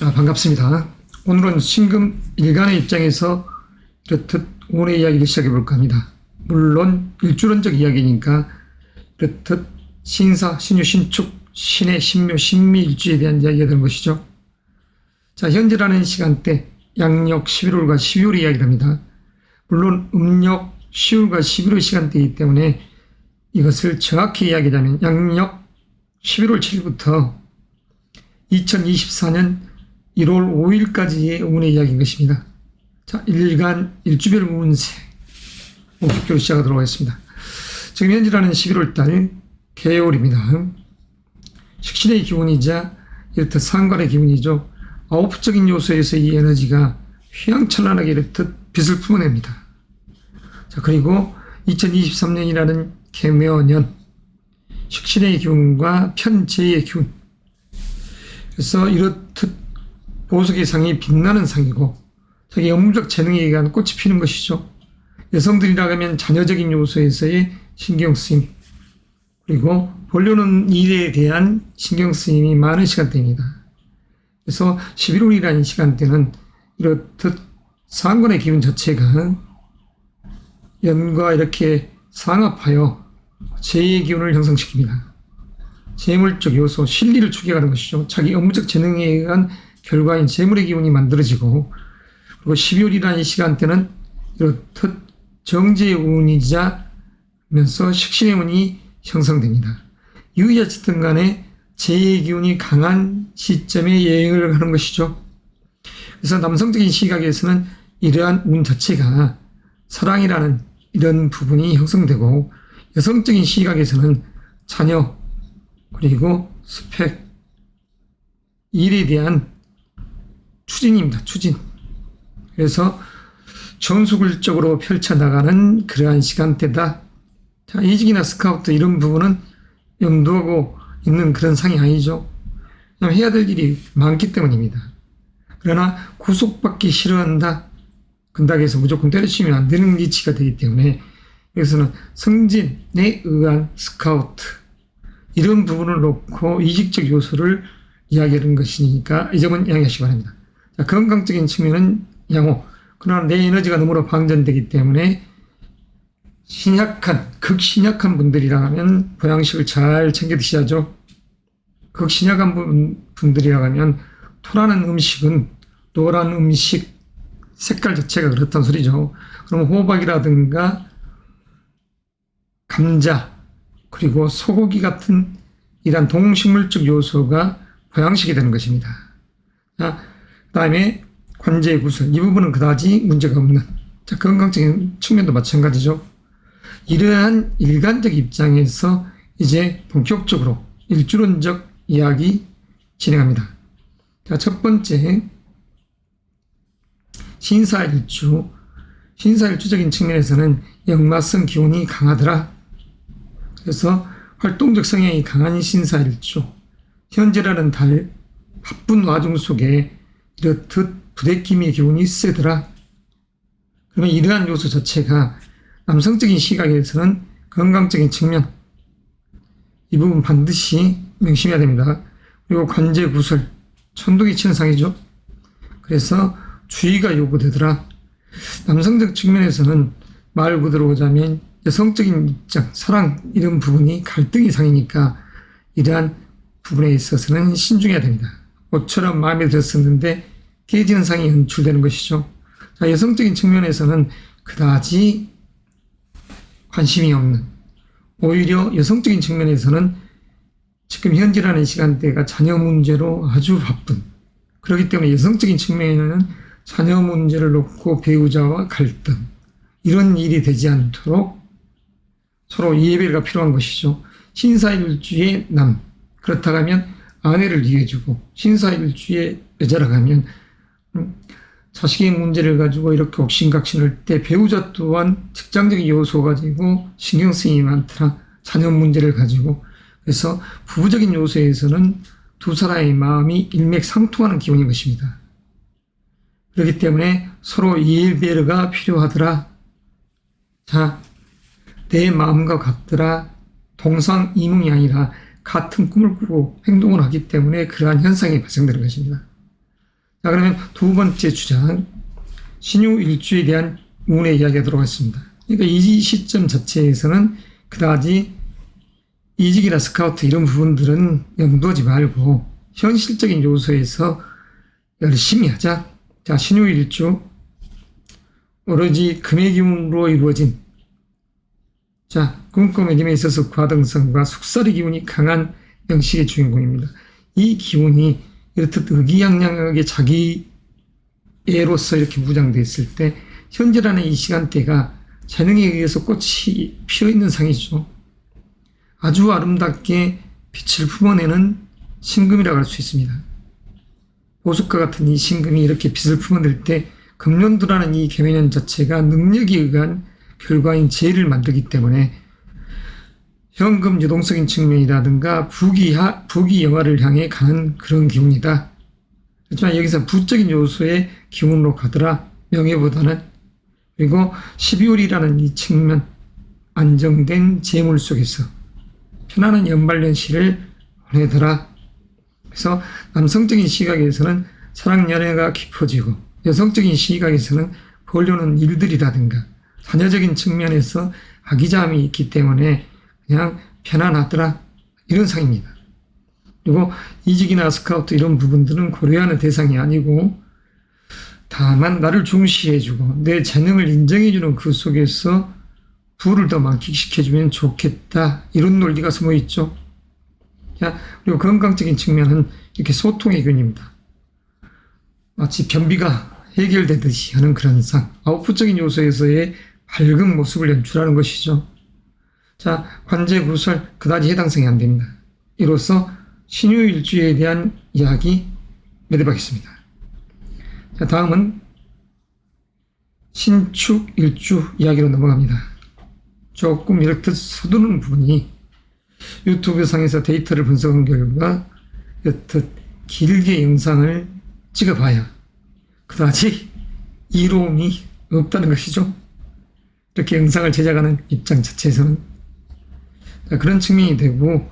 자, 반갑습니다. 오늘은 신금 일간의 입장에서 이렇듯 운의 이야기를 시작해 볼까 합니다. 물론 일주론적 이야기니까 이렇듯 신사, 신유, 신축, 신해, 신묘, 신미 일주에 대한 이야기가 되는 것이죠. 자, 현재라는 시간대 양력 11월과 12월 이야기를 합니다. 물론 음력 10월과 11월 시간대이기 때문에 이것을 정확히 이야기하자면 양력 11월 7일부터 2024년 1월 5일까지의 운의 이야기인 것입니다. 자, 일간 일주별 운세 본격적으로 시작하도록 하겠습니다. 지금 현재라는 11월 달 개월입니다. 식신의 기운이자 이렇듯 상관의 기운이죠. 아홉적인 요소에서 이 에너지가 휘황찬란하게 이렇듯 빛을 품어냅니다. 자, 그리고 2023년이라는 개묘년 식신의 기운과 편재의 기운, 그래서 이렇듯 보석의 상이 빛나는 상이고 자기 업무적 재능에 의한 꽃이 피는 것이죠. 여성들이라고 하면 자녀적인 요소에서의 신경쓰임, 그리고 본래는 일에 대한 신경쓰임이 많은 시간대입니다. 그래서 11월이라는 시간대는 이렇듯 상관의 기운 자체가 연과 이렇게 상합하여 재의 기운을 형성시킵니다. 재물적 요소, 실리를 추계하는 것이죠. 자기 업무적 재능에 의한 결과인 재물의 기운이 만들어지고, 그리고 12월이라는 시간대는 이렇듯 정제의 운이자 면서 식신의 운이 형성됩니다. 이의자치든 간에 재의 기운이 강한 시점에 여행을 하는 것이죠. 그래서 남성적인 시각에서는 이러한 운 자체가 사랑이라는 이런 부분이 형성되고, 여성적인 시각에서는 자녀, 그리고 스펙, 일에 대한 추진입니다. 추진. 그래서 전수굴적으로 펼쳐나가는 그러한 시간대다. 자, 이직이나 스카우트 이런 부분은 염두하고 있는 그런 상이 아니죠. 그냥 해야 될 일이 많기 때문입니다. 그러나 구속받기 싫어한다, 근닥에서 무조건 때려치면 안 되는 위치가 되기 때문에 여기서는 승진에 의한 스카우트, 이런 부분을 놓고 이직적 요소를 이야기하는 것이니까 이 점은 양해하시기 바랍니다. 자, 건강적인 측면은 양호. 그러나 내 에너지가 너무나 방전되기 때문에 극신약한 분들이라 하면 보양식을 잘 챙겨 드셔야죠. 극신약한 분들이라 하면 토라는 음식은 노란 음식 색깔 자체가 그렇다는 소리죠. 그럼 호박이라든가 감자, 그리고 소고기 같은 이런 동식물적 요소가 보양식이 되는 것입니다. 자, 그 다음에 관제의 구설, 이 부분은 그다지 문제가 없는, 자, 건강적인 측면도 마찬가지죠. 이러한 일간적 입장에서 이제 본격적으로 일주론적 이야기 진행합니다. 자, 첫 번째, 신사일주. 신사일주적인 측면에서는 역마성 기운이 강하더라. 그래서 활동적 성향이 강한 신사일주. 현재라는 달 바쁜 와중 속에 이렇듯 부대낌의 기운이 세더라. 그러면 이러한 요소 자체가 남성적인 시각에서는 건강적인 측면, 이 부분 반드시 명심해야 됩니다. 그리고 관제 구설, 천둥이 치는 상이죠. 그래서 주의가 요구되더라. 남성적 측면에서는 말 그대로 오자면 여성적인 입장, 사랑 이런 부분이 갈등이 상이니까 이러한 부분에 있어서는 신중해야 됩니다. 옷처럼 마음에 들었었는데 깨지는 상이 연출되는 것이죠. 자, 여성적인 측면에서는 그다지 관심이 없는, 오히려 여성적인 측면에서는 지금 현재라는 시간대가 자녀 문제로 아주 바쁜, 그렇기 때문에 여성적인 측면에는 자녀 문제를 놓고 배우자와 갈등, 이런 일이 되지 않도록 서로 이해배려가 필요한 것이죠. 신사일주의 남, 그렇다고 하면 아내를 이해해주고, 신사일주의 여자라고 하면 자식의 문제를 가지고 이렇게 옥신각신할 때 배우자 또한 직장적인 요소 가지고 신경 쓰임이 많더라. 자녀 문제를 가지고. 그래서 부부적인 요소에서는 두 사람의 마음이 일맥상통하는 기운인 것입니다. 그렇기 때문에 서로 이해배려가 필요하더라. 자, 내 마음과 같더라. 동상이몽이 아니라 같은 꿈을 꾸고 행동을 하기 때문에 그러한 현상이 발생되는 것입니다. 자, 그러면 두 번째 주장, 신유일주에 대한 운의 이야기가 들어갔습니다. 그러니까 이 시점 자체에서는 그다지 이직이나 스카우트 이런 부분들은 염두하지 말고 현실적인 요소에서 열심히 하자. 자, 신유일주 오로지 금의 기운으로 이루어진, 자, 꿈꿈의 힘에 있어서 과등성과 숙살의 기운이 강한 명식의 주인공입니다. 이 기운이 이렇듯 의기양양하게 자기 애로서 이렇게 무장되어 있을 때 현재라는 이 시간대가 재능에 의해서 꽃이 피어있는 상이죠. 아주 아름답게 빛을 품어내는 신금이라고 할 수 있습니다. 보석과 같은 이 신금이 이렇게 빛을 품어낼 때 금년도라는 이 개묘년 자체가 능력에 의한 결과인 재를 만들기 때문에 현금 유동적인 측면이라든가 부귀 영화를 향해 가는 그런 기운이다. 하지만 여기서 부적인 요소의 기운으로 가더라. 명예보다는. 그리고 12월이라는 이 측면, 안정된 재물 속에서 편안한 연말연시를 보내더라. 그래서 남성적인 시각에서는 사랑 연애가 깊어지고 여성적인 시각에서는 보려는 일들이라든가 자녀적인 측면에서 아기자함이 있기 때문에 그냥 편안하더라. 이런 상입니다. 그리고 이직이나 스카우트 이런 부분들은 고려하는 대상이 아니고 다만 나를 중시해주고 내 재능을 인정해주는 그 속에서 부를 더 만끽시켜주면 좋겠다. 이런 논리가 숨어있죠. 그리고 건강적인 측면은 이렇게 소통의 균입니다. 마치 변비가 해결되듯이 하는 그런 상, 아웃풋적인 요소에서의 밝은 모습을 연출하는 것이죠. 자, 관제 구설 그다지 해당성이 안 됩니다. 이로써 신유일주에 대한 이야기 매듭하겠습니다. 자, 다음은 신축일주 이야기로 넘어갑니다. 조금 이렇듯 서두르는 부분이 유튜브 상에서 데이터를 분석한 결과 이렇듯 길게 영상을 찍어봐야 그다지 이로움이 없다는 것이죠. 이렇게 영상을 제작하는 입장 자체에서는 그런 측면이 되고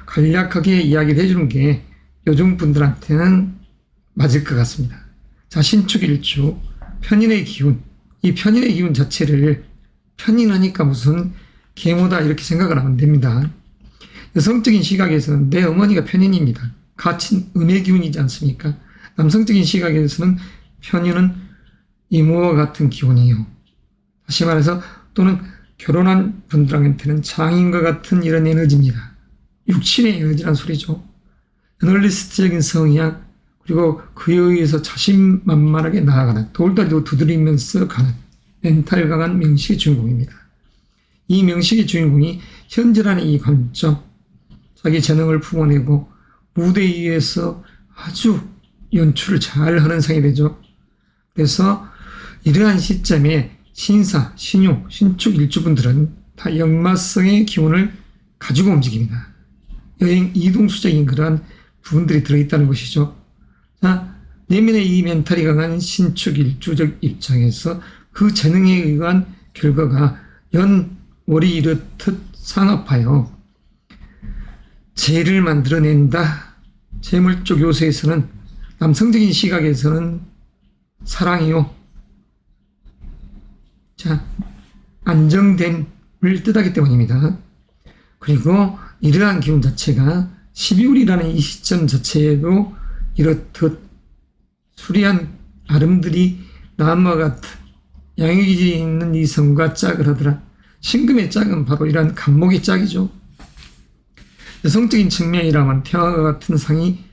간략하게 이야기를 해주는 게 요즘 분들한테는 맞을 것 같습니다. 자, 신축일주 편인의 기운, 이 편인의 기운 자체를 편인하니까 무슨 계모다 이렇게 생각을 하면 됩니다. 여성적인 시각에서는 내 어머니가 편인입니다. 같은 음의 기운이지 않습니까? 남성적인 시각에서는 편인은 이모와 같은 기운이에요. 다시 말해서 또는 결혼한 분들한테는 장인과 같은 이런 에너지입니다. 육신의 에너지란 소리죠. 애널리스트적인 성향, 그리고 그에 의해서 자신만만하게 나아가는, 돌다리도 두드리면서 가는 멘탈 강한 명식의 주인공입니다. 이 명식의 주인공이 현재라는 이 관점, 자기 재능을 품어내고 무대에 의해서 아주 연출을 잘 하는 상이 되죠. 그래서 이러한 시점에 신사, 신유, 신축 일주분들은 다 역마성의 기운을 가지고 움직입니다. 여행 이동수적인 그러한 부분들이 들어있다는 것이죠. 자, 내면의 이 멘탈이 강한 신축 일주적 입장에서 그 재능에 의한 결과가 연월이 이렇듯 상합하여 재를 만들어낸다. 재물적 요소에서는 남성적인 시각에서는 사랑이요. 자, 안정됨을 뜻하기 때문입니다. 그리고 이러한 기운 자체가 12월이라는 이 시점 자체에도 이렇듯 수리한 아름드리 나무와 같은 양의기질이 있는 이성과 짝을 하더라. 신금의 짝은 바로 이러한 간목의 짝이죠. 여성적인 측면이라면 태화와 같은 상이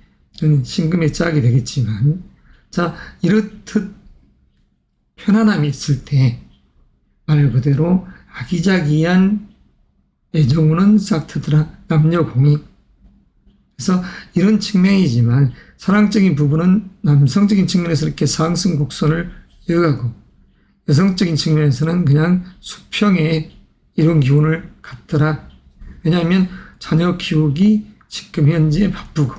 신금의 짝이 되겠지만, 자, 이렇듯 편안함이 있을 때 말 그대로 아기자기한 애정우는 싹트더라. 남녀 공익. 그래서 이런 측면이지만 사랑적인 부분은 남성적인 측면에서 이렇게 상승 곡선을 이어가고 여성적인 측면에서는 그냥 수평에 이런 기운을 갖더라. 왜냐하면 자녀 키우기 지금 현재 바쁘고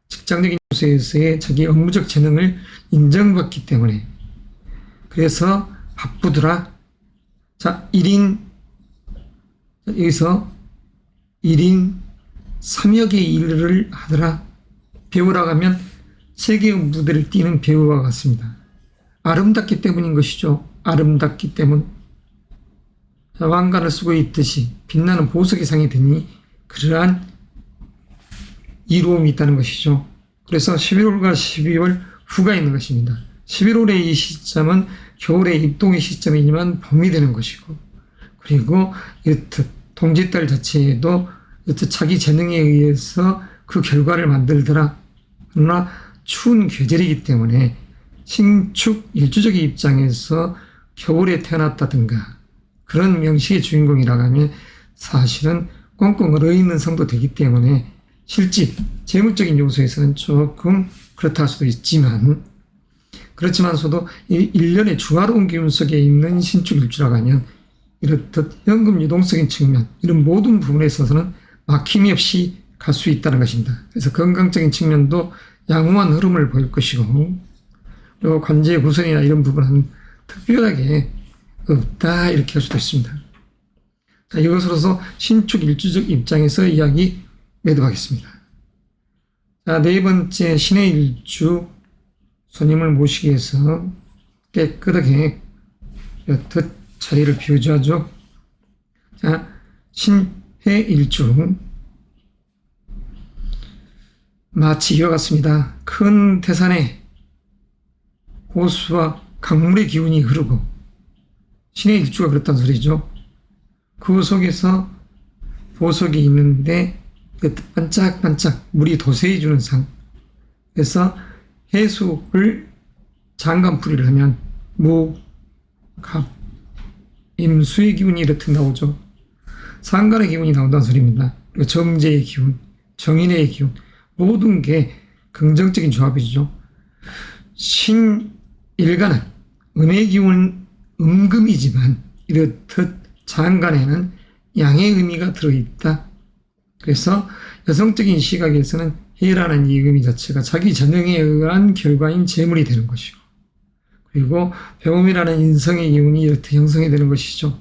직장적인 요소에서의 자기 업무적 재능을 인정받기 때문에 그래서 바쁘더라. 자, 1인 여기서 1인 3역의 일을 하더라. 배우라고 하면 세계의 무대를 띄는 배우와 같습니다. 아름답기 때문인 것이죠. 아름답기 때문. 왕관을 쓰고 있듯이 빛나는 보석이 상이 되니 그러한 이로움이 있다는 것이죠. 그래서 11월과 12월 후가 있는 것입니다. 11월의 이 시점은 겨울의 입동의 시점이지만 봄이 되는 것이고, 그리고 이렇듯 동짓달 자체에도 이렇듯 자기 재능에 의해서 그 결과를 만들더라. 그러나 추운 계절이기 때문에 신축 일주적인 입장에서 겨울에 태어났다든가 그런 명식의 주인공이라고 하면 사실은 꽁꽁 얼어있는 성도 되기 때문에 실질, 재물적인 요소에서는 조금 그렇다 할 수도 있지만, 그렇지만서도 이 1년의 중화로운 기운 속에 있는 신축일주라고 하면 이렇듯 현금 유동성인 측면, 이런 모든 부분에 있어서는 막힘이 없이 갈 수 있다는 것입니다. 그래서 건강적인 측면도 양호한 흐름을 보일 것이고, 그리고 관제 구선이나 이런 부분은 특별하게 없다 이렇게 할 수도 있습니다. 자, 이것으로서 신축 일주적 입장에서 이야기 매듭하겠습니다. 자, 네 번째 신의 일주 손님을 모시기 위해서 깨끗하게 이렇듯 자리를 비워줘야죠. 자, 신해 일주 마치 이와 같습니다. 큰 태산에 호수와 강물의 기운이 흐르고 신의 일주가 그렇다는 소리죠. 그 속에서 보석이 있는데 반짝반짝 물이 도세해주는 상. 그래서 해수를 장간풀이를 하면 무, 갑, 임수의 기운이 이렇게 나오죠. 상간의 기운이 나온다는 소리입니다. 그리고 정제의 기운, 정인의 기운, 모든 게 긍정적인 조합이죠. 신일간은 음의 기운, 음금이지만 이렇듯 장간에는 양의 의미가 들어있다. 그래서 여성적인 시각에서는 해라는 이 의미 자체가 자기 전형에 의한 결과인 재물이 되는 것이고, 그리고 배움이라는 인성의 기운이 이렇게 형성이 되는 것이죠.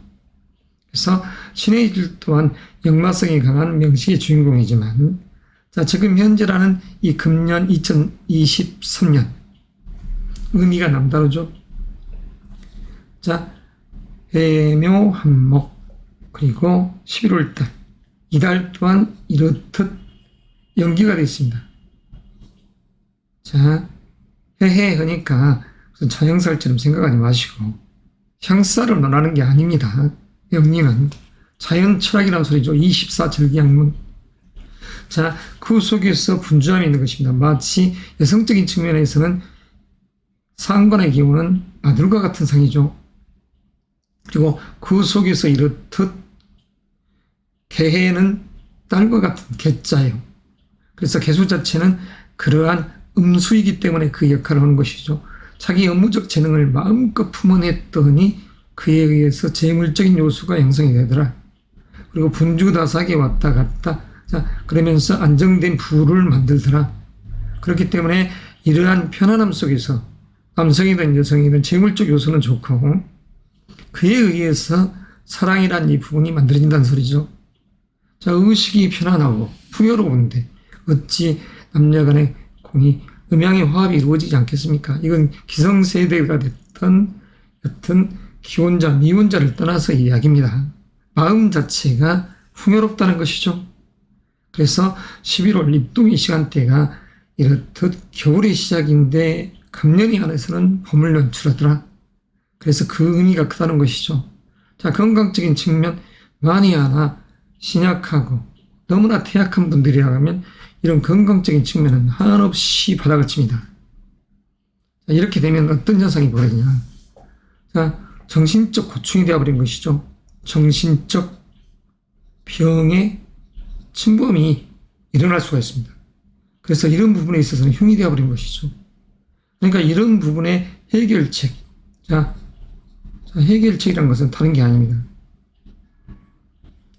그래서 신의 일 또한 역마성이 강한 명식의 주인공이지만, 자, 지금 현재라는 이 금년 2023년 의미가 남다르죠. 자, 해묘 한목, 그리고 11월달 이달 또한 이렇듯 연기가 되어 있습니다. 자, 해해 하니까 무슨 자영살처럼 생각하지 마시고 향사를 논하는 게 아닙니다. 명리는 자연 철학이라는 소리죠. 24절기학문. 자, 그 속에서 분주함이 있는 것입니다. 마치 여성적인 측면에서는 상관의 기운은 아들과 같은 상이죠. 그리고 그 속에서 이렇듯 개해는 딸과 같은 개자예요. 그래서 개수 자체는 그러한 음수이기 때문에 그 역할을 하는 것이죠. 자기 업무적 재능을 마음껏 품어냈더니 그에 의해서 재물적인 요소가 형성이 되더라. 그리고 분주다사하게 왔다 갔다, 자, 그러면서 안정된 부를 만들더라. 그렇기 때문에 이러한 편안함 속에서 남성이든 여성이든 재물적 요소는 좋고, 그에 의해서 사랑이란 이 부분이 만들어진다는 소리죠. 자, 의식이 편안하고 풍요로운데 어찌 남녀간의 공이 음양의 화합이 이루어지지 않겠습니까? 이건 기성세대가 됐던 여튼 기혼자, 미혼자를 떠나서 이야기입니다. 마음 자체가 풍요롭다는 것이죠. 그래서 11월 입동의 시간대가 이렇듯 겨울의 시작인데 금년이 안에서는 봄을 연출하더라. 그래서 그 의미가 크다는 것이죠. 자, 건강적인 측면, 만이 하나 신약하고 너무나 퇴약한 분들이라고 하면 이런 건강적인 측면은 한없이 바닥을 칩니다. 자, 이렇게 되면 어떤 현상이 벌어지냐. 자, 정신적 고충이 되어버린 것이죠. 정신적 병의 침범이 일어날 수가 있습니다. 그래서 이런 부분에 있어서는 흉이 되어버린 것이죠. 그러니까 이런 부분의 해결책. 자, 해결책이라는 것은 다른 게 아닙니다.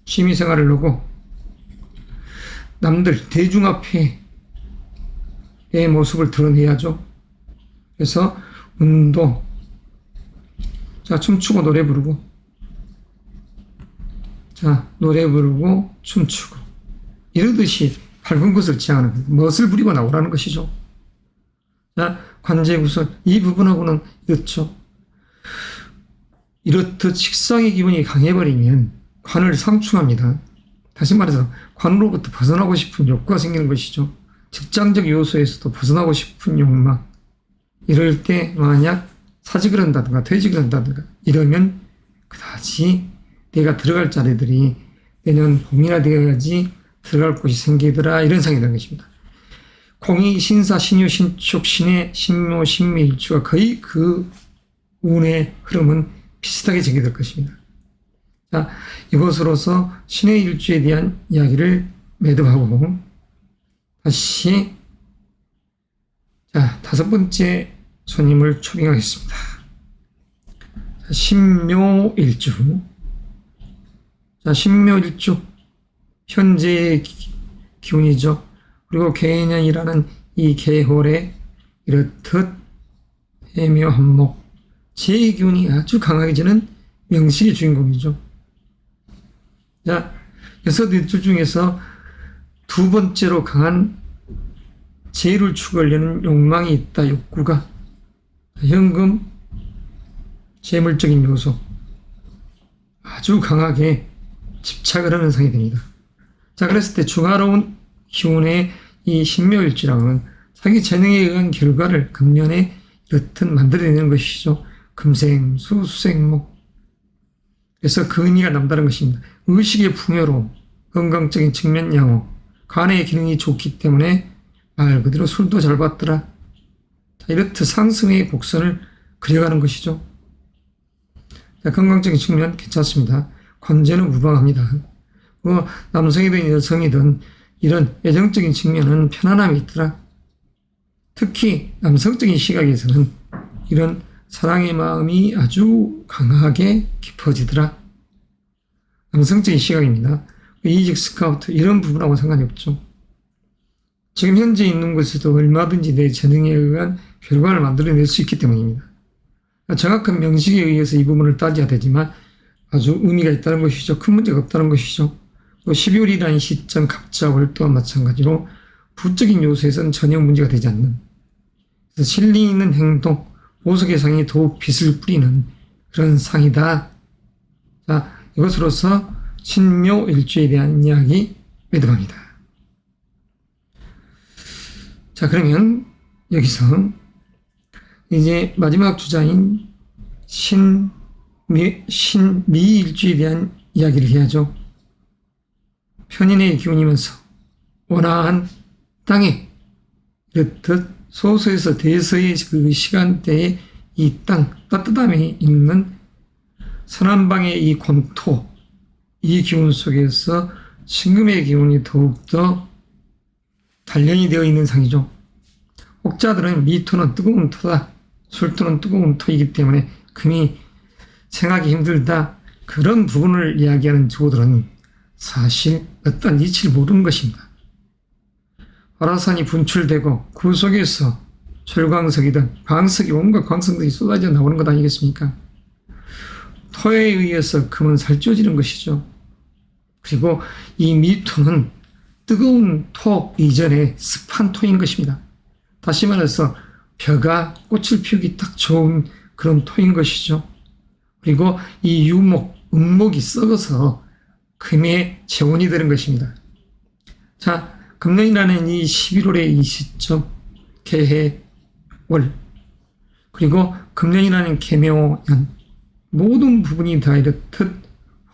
취미생활을 하고 남들 대중 앞에 내 모습을 드러내야죠. 그래서 운동, 자, 춤추고 노래 부르고, 자, 노래 부르고 춤추고 이러듯이 밝은 것을 지향하는 거예요. 멋을 부리고 나오라는 것이죠. 자, 관제 구설 이 부분하고는 이렇죠. 이렇듯 식상의 기운이 강해버리면 관을 상충합니다. 다시 말해서 관으로부터 벗어나고 싶은 욕구가 생기는 것이죠. 직장적 요소에서도 벗어나고 싶은 욕망. 이럴 때 만약 사직을 한다든가 퇴직을 한다든가 이러면 그다지 내가 들어갈 자리들이 내년 봄이나 되어야지 들어갈 곳이 생기더라 이런 상이 되는 것입니다. 공이 신사 신유 신축 신해 신묘 신미일주가 거의 그 운의 흐름은 비슷하게 전개될 것입니다. 자, 이것으로서 신의 일주에 대한 이야기를 매듭하고 다시 자, 5번째 손님을 초빙하겠습니다. 자, 신묘일주. 자, 신묘일주 현재의 기운이죠. 그리고 개년이라는 이 계홀에 이렇듯 해묘한목 제 기운이 아주 강하게 지는 명식의 주인공이죠. 자, 6일주 중에서 두 번째로 강한 재를 추구하려는 욕망이 있다. 욕구가 현금, 재물적인 요소 아주 강하게 집착을 하는 상이 됩니다. 자, 그랬을 때 중화로운 기운의 이 신묘일주라고는 자기 재능에 의한 결과를 금년에 이렇듯 만들어내는 것이죠. 금생수, 수생목. 그래서 그 의미가 남다른 것입니다. 의식의 풍요로 건강적인 측면 양호, 간의 기능이 좋기 때문에 말 그대로 술도 잘 받더라. 이렇듯 상승의 곡선을 그려가는 것이죠. 자, 건강적인 측면 괜찮습니다. 관제는 무방합니다. 남성이든 여성이든 이런 애정적인 측면은 편안함이 있더라. 특히 남성적인 시각에서는 이런 사랑의 마음이 아주 강하게 깊어지더라. 남성적인 시각입니다. 이직 스카우트 이런 부분하고 상관이 없죠. 지금 현재 있는 곳에도 얼마든지 내 재능에 의한 결과를 만들어낼 수 있기 때문입니다. 정확한 명식에 의해서 이 부분을 따져야 되지만 아주 의미가 있다는 것이죠. 큰 문제가 없다는 것이죠. 또 12월이라는 시점 갑자 월도와 마찬가지로 부적인 요소에서는 전혀 문제가 되지 않는, 그래서 실리 있는 행동, 보석의 상이 더욱 빛을 뿌리는 그런 상이다. 자, 이것으로서 신묘일주에 대한 이야기 매듭합니다. 자, 그러면 여기서 이제 마지막 주자인 신미일주에 대한 이야기를 해야죠. 편인의 기운이면서 온화한 땅에 이렇듯 소서에서 대서의 그 시간대에 이 땅 따뜻함이 있는 서남방의 이 권토, 이 기운 속에서 신금의 기운이 더욱더 단련이 되어 있는 상이죠. 혹자들은 미토는 뜨거운 토다, 술토는 뜨거운 토이기 때문에 금이 생하기 힘들다, 그런 부분을 이야기하는 주호들은 사실 어떤 이치를 모르는 것입니다. 화라산이 분출되고 그 속에서 철광석이든 광석이 온갖 광석들이 쏟아져 나오는 것 아니겠습니까? 토에 의해서 금은 살쪄지는 것이죠. 그리고 이 미토는 뜨거운 토 이전에 습한 토인 것입니다. 다시 말해서 벼가 꽃을 피우기 딱 좋은 그런 토인 것이죠. 그리고 이 유목, 음목이 썩어서 금의 재원이 되는 것입니다. 자, 금년이라는 이 11월의 이 시점, 개해, 월, 그리고 금년이라는 개묘연, 모든 부분이 다 이렇듯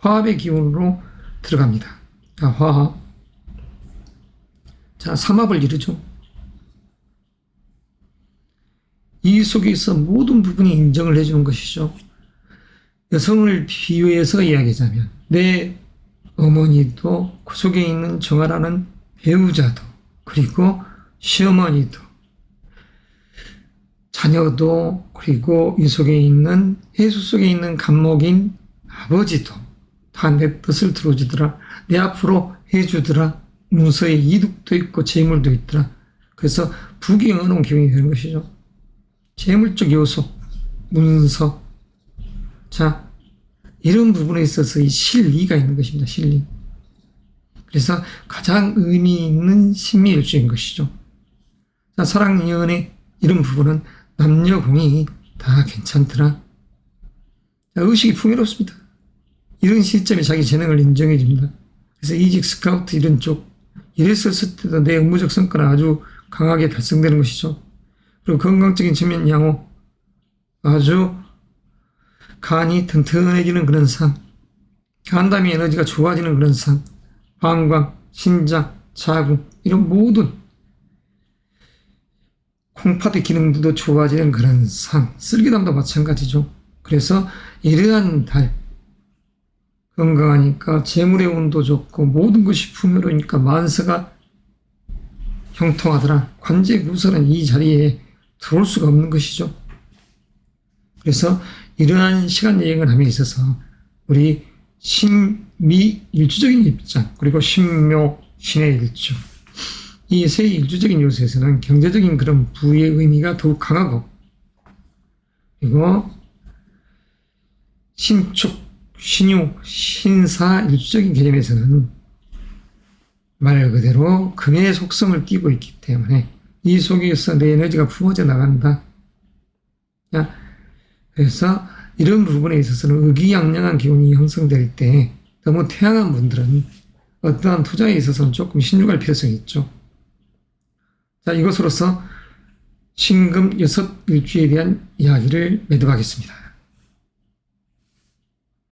화합의 기운으로 들어갑니다. 자, 화합. 자, 삼합을 이루죠. 이 속에서 모든 부분이 인정을 해주는 것이죠. 여성을 비유해서 이야기하자면 내 어머니도 그 속에 있는 정화라는 배우자도, 그리고 시어머니도, 자녀도, 그리고 이 속에 있는 해수 속에 있는 간목인 아버지도 다 내 뜻을 들어주더라. 내 앞으로 해주더라. 문서에 이득도 있고 재물도 있더라. 그래서 부귀영화로운 기운이 되는 것이죠. 재물적 요소, 문서. 자, 이런 부분에 있어서 이 실리가 있는 것입니다. 실리. 그래서 가장 의미 있는 신미일주인 것이죠. 자, 사랑, 연애, 이런 부분은 남녀 공이 다 괜찮더라. 자, 의식이 풍요롭습니다. 이런 시점에 자기 재능을 인정해 줍니다. 그래서 이직, 스카우트 이런 쪽 이랬었을 때도 내 업무적 성과는 아주 강하게 달성되는 것이죠. 그리고 건강적인 측면 양호, 아주 간이 튼튼해지는 그런 상, 간담이 에너지가 좋아지는 그런 상, 방광, 신장, 자궁 이런 모든 콩팥의 기능도 좋아지는 그런 상, 쓸기담도 마찬가지죠. 그래서 이러한 달, 건강하니까 재물의 운도 좋고 모든 것이 풍요로우니까 만사가 형통하더라. 관제 구설은 이 자리에 들어올 수가 없는 것이죠. 그래서 이러한 시간 여행을 함에 있어서 우리 신미 일주적인 입장 그리고 신묘 신의 일주 이 세 일주적인 요소에서는 경제적인 그런 부의 의미가 더욱 강하고 그리고 신축, 신유, 신사 일주적인 개념에서는 말 그대로 금의 속성을 띠고 있기 때문에 이 속에서 내 에너지가 품어져 나간다. 그래서 이런 부분에 있어서는 의기양양한 기운이 형성될 때 너무 태양한 분들은 어떠한 투자에 있어서는 조금 신중할 필요성이 있죠. 자, 이것으로서 신금 6 일주에 대한 이야기를 매듭하겠습니다.